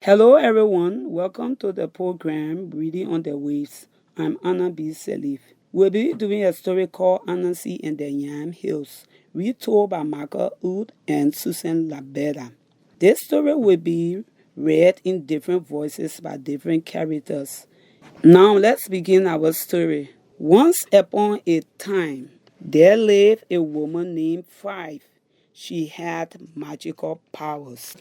Hello, everyone. Welcome to the program Reading on the Waves. I'm Anna B. Salif. We'll be doing a story called Anansi and the Yam Hills, retold by Michael Auld and Susan LaBella. This story will be read in different voices by different characters. Now, let's begin our story. Once upon a time, there lived a woman named Five. She had magical powers.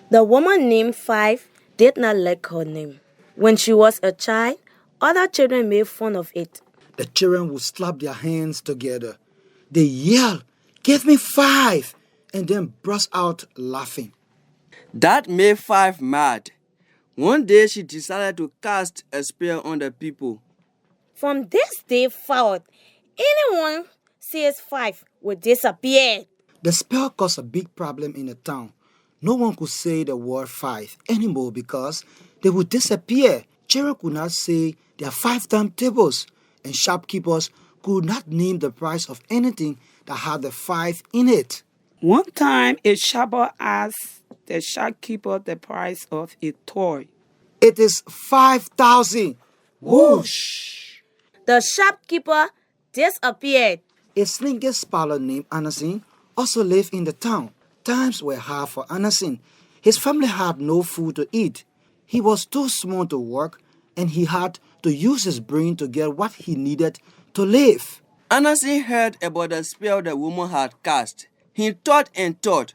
The woman named Five did not like her name. When she was a child, other children made fun of it. The children would slap their hands together. They yell, "Give me five!" and then burst out laughing. That made Five mad. One day she decided to cast a spell on the people. From this day forward, anyone says Five will disappear. The spell caused a big problem in the town. No one could say the word five anymore because they would disappear. Children could not say their 5 timetables, and shopkeepers could not name the price of anything that had the five in it. One time, a shopper asked the shopkeeper the price of a toy. It is 5,000. Whoosh! The shopkeeper disappeared. A slinky scholar named Anansi also lived in the town. Times were hard for Anansi. His family had no food to eat. He was too small to work, and he had to use his brain to get what he needed to live. Anansi heard about the spell the woman had cast. He thought and thought.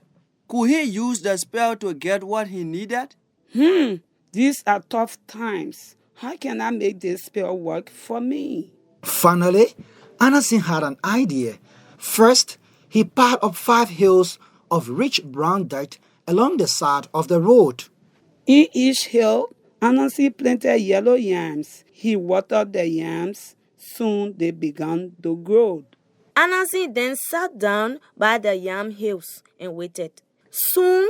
Could he use the spell to get what he needed? These are tough times. How can I make this spell work for me? Finally, Anansi had an idea. First, he piled up 5 hills of rich brown dirt along the side of the road. In each hill, Anansi planted yellow yams. He watered the yams. Soon they began to grow. Anansi then sat down by the yam hills and waited. Soon,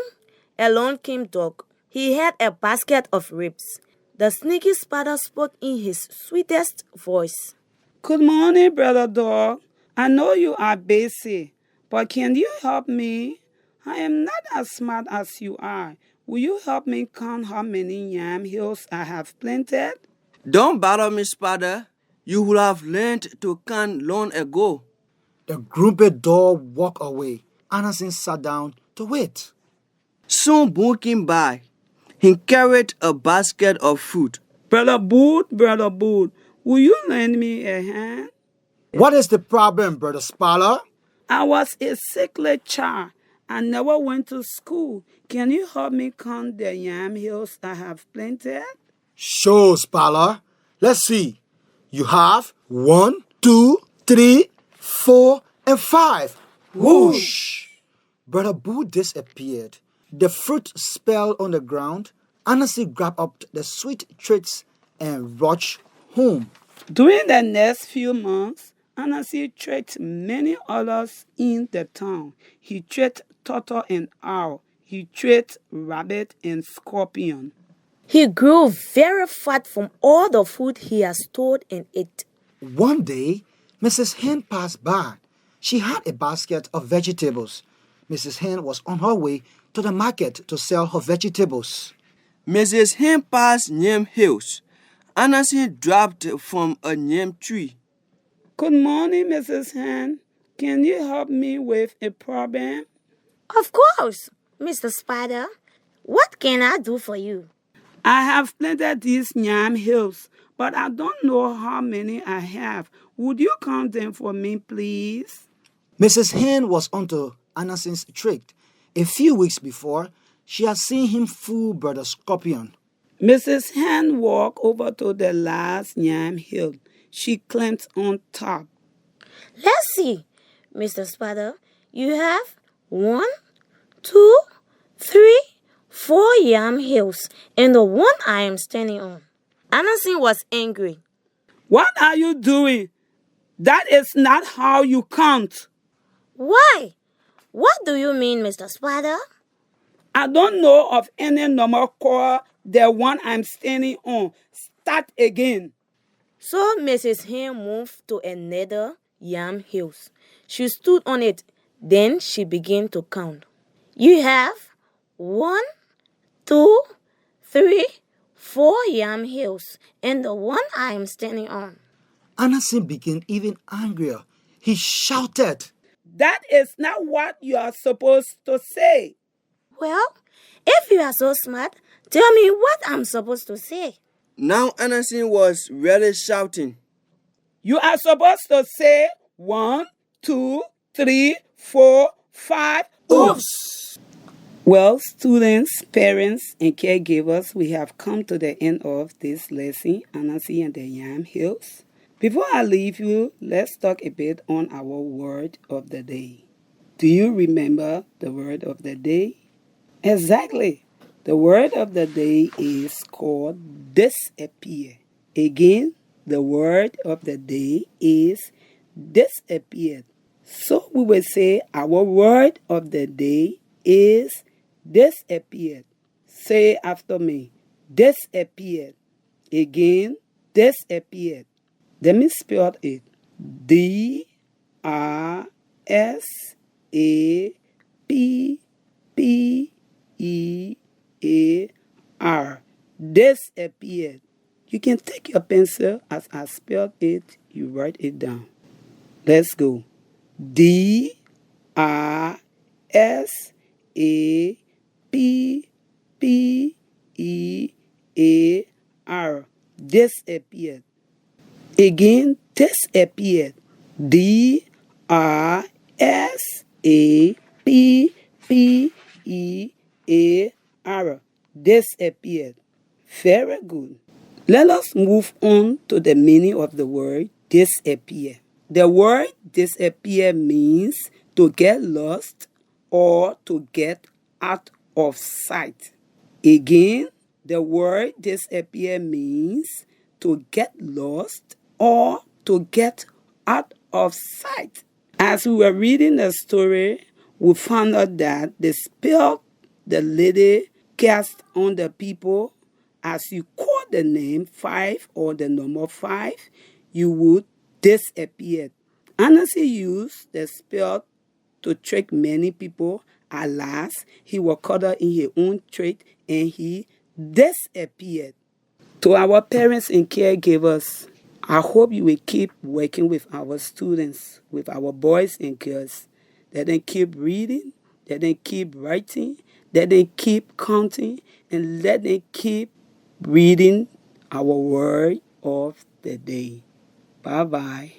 along came Dog. He had a basket of ribs. The sneaky spider spoke in his sweetest voice. Good morning, brother dog. I know you are busy, but can you help me? I am not as smart as you are. Will you help me count how many yam hills I have planted? Don't bother me, Spider. You would have learned to count long ago. The grumpy dog walked away. Anansi sat down to wait. Soon Boone came by. He carried a basket of fruit. Brother Boot, will you lend me a hand? What is the problem, Brother Spala? I was a sickly child. I never went to school. Can you help me count the yam hills I have planted? Sure, Spala. Let's see. You have 1, 2, 3, 4, and 5. Whoosh! Brother Boo disappeared. The fruit spell on the ground. Anansi grabbed up the sweet treats and rushed home. During the next few months, Anansi tracked many others in the town. He tracked turtle and owl. He tracked rabbit and scorpion. He grew very fat from all the food he had stored and ate. One day, Mrs. Hen passed by. She had a basket of vegetables. Mrs. Hen was on her way to the market to sell her vegetables. Mrs. Hen passed yam hills. Anansi dropped from a yam tree. Good morning, Mrs. Hen. Can you help me with a problem? Of course, Mr. Spider. What can I do for you? I have planted these yam hills, but I don't know how many I have. Would you count them for me, please? Mrs. Hen was onto Anansi's trick. A few weeks before, she had seen him fool Brother Scorpion. Mrs. Hen walked over to the last yam hill. She climbed on top. Let's see, Mr. Spider. You have 1, 2, 3, 4 yam hills and the one I am standing on. Anansi was angry. What are you doing? That is not how you count. Why? What do you mean, Mr. Spider? I don't know of any number called the one I'm standing on. Start again. So Mrs. Hen moved to another yam hills. She stood on it. Then she began to count. You have 1, 2, 3, 4 yam hills, and the one I am standing on. Anansi became even angrier. He shouted, That is not what you are supposed to say. Well, if you are so smart, tell me what I'm supposed to say. Now Anansi was really shouting. You are supposed to say 1, 2, 3, 4, 5. Oops! Well, students, parents, and caregivers, we have come to the end of this lesson, Anansi and the Yam Hills. Before I leave you, let's talk a bit on our word of the day. Do you remember the word of the day? Exactly. The word of the day is called disappear. Again, the word of the day is disappeared. So we will say our word of the day is disappeared. Say after me. Disappeared. Again, disappeared. Let me spell it. Disappear. Disappeared. You can take your pencil as I spelled it, you write it down. Let's go. Disappear. Disappeared. Again, disappeared. Disappear. Disappeared. Very good. Let us move on to the meaning of the word disappear. The word disappear means to get lost or to get out of sight. Again, the word disappear means to get lost or to get out of sight. As we were reading the story, we found out that the spell the lady cast on the people, as you call the name 5 or the number 5, you would disappear. Anansi used the spell to trick many people. At last, he was caught up in his own trick and he disappeared. To our parents and caregivers, I hope you will keep working with our students, with our boys and girls. Let them keep reading, let them keep writing, let them keep counting, and let them keep reading our word of the day. Bye-bye.